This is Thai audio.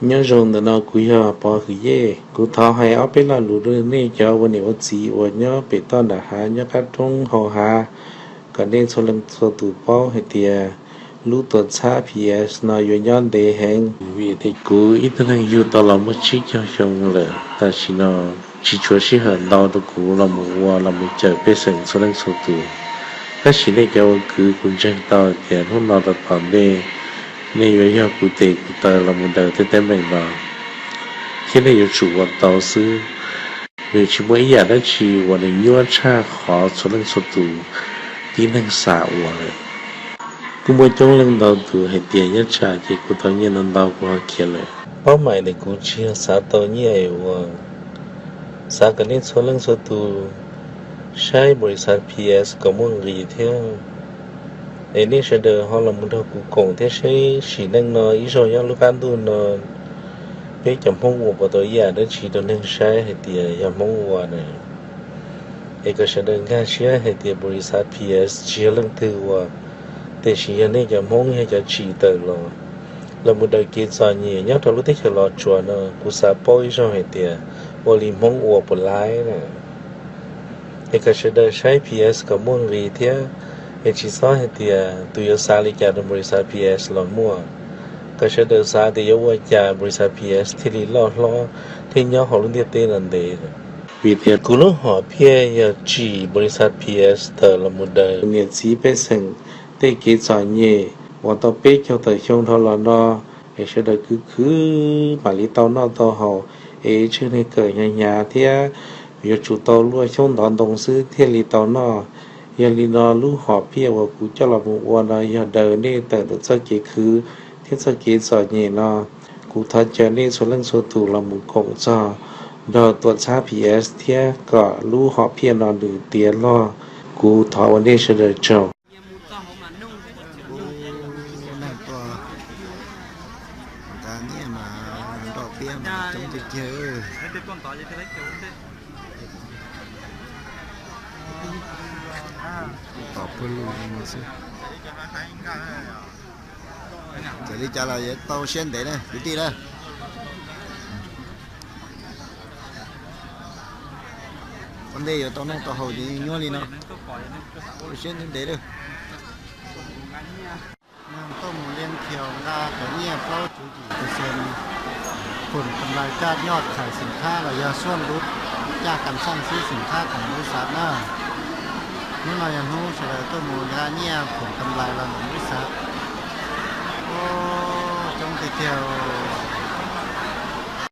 nhớ rồi nó cúi họ bỏ khử dê cú thọ hay áo bên là lũ đôi nè choวันนี้ว่าจีว่าnhớ bị tao đã há nhớ các trong họ há cái nên số lần số tụ bao hay tiề lũ tuần xa PS nó yêu nhớ để hẹn vì thì cú ít hơn yêu tao là một chiếc cho xong rồi ta chỉ nó chỉ chúa chỉ hơn đau được cú là một hoa là một trời bê sừng số lần số tụ các chỉ để cho cứ cũng chân tao thì hôm nào tập bản đây nên với nhau cụ thể cụ tờ là một đời tới tên mình vào khi này yêu chủ hoạt tàu sư vì chỉ mỗi nhà đó chỉ hoạt định yêu cha khó số lần số tụ tí năng xả hoạt rồi cũng mỗi trong lần đầu tụ hay tiền nhất trả thì cụ tàu nhiên lần đầu của họ kia rồi bao mày để cụ chia xả tàu nhiều xả cái nên số lần số tụใช้บริษัท PS ก็มุ่งรีเที่ยวไอ้นี่เสด็จเขาลำมุนเขากูกงที่ใช้สีนั่งนอนอีโซยังลูกการดูนอนเพื่อจำพงวัวปตัวใหญ่ได้ชีตัวนึงใช้ให้เตียยำพงวัวเนี่ยไอ้ก็เสด็จงานเชื่อให้เตียบริษัท PS เชื่อเรื่องถือว่าแต่ชีอันนี้จำพงให้จะชีเตอร์ลอลำมุนเขากินซอยเนี่ยยังทะลุที่จะรอจวนเนาะกูสาปอยอีโซให้เตียวอลิมพงวัวปนไล่เนี่ยไอ้ก็เสด็จใช้ PS ก็มุ่งรีเที่ยวไอ้ชีซ้อให้เตียตัวยศาลิจากบริษัท PS หลอนมั่วก็เสด็จสาเดียวว่าจากบริษัท PS ที่ลีล้อที่ย่อของรุ่นเดียเต้นันเดย์วิธีกูรู้หอเพียยจีบริษัท PS เตอร์ละมุดเดย์เนี่ยสีเป็นสิ่งที่กิจการเนี่ยว่าต่อไปเจ้าแต่ช่วงทอลนอไอ้เสด็จคือมาลีเต้านอต่อหอไอ้ชื่อในเกิดยาเทียอยู่จุดต่อรั่วช่วงตอนตรงซื้อเทียลีเต้านอยาลีนอรู้หอเพียว่ากูเจ้าละมุวันอยาเดินนี่แต่ตัวสักกี่คือที่สักกี่สอนเนี่ยนอกูทัดเจอนี่ส่วนเรื่องส่วนตัวละมุกงจ้าดอตัวช้า PS เทียก็รู้หอเพียนอนดูเตียนอกูถอวันนี้เฉลยเจ้าการเนี่ยมาดอกเบี้ยมาจงจะเจอตอบเพื่อนลูกมาสิ这里家了也到现代呢，就对了。วันนี้อยู่ตอนนั้นต่อเขาดีง้อเลยเนาะเช่นนั้นเดี๋ยวน้ำต้มเลี้ยงเขียวราแต่เนี่ยเพราะจุดผลกำไรจากยอดขายสินค้าระยะส่วนลดจากการสร้างซื้อสินค้าของบริษัทน่ะนี่เรายังรู้เฉลยต้นมูลค่าเนี่ยผลกำไรเราของบริษัทโอ้จงติดเที่ยว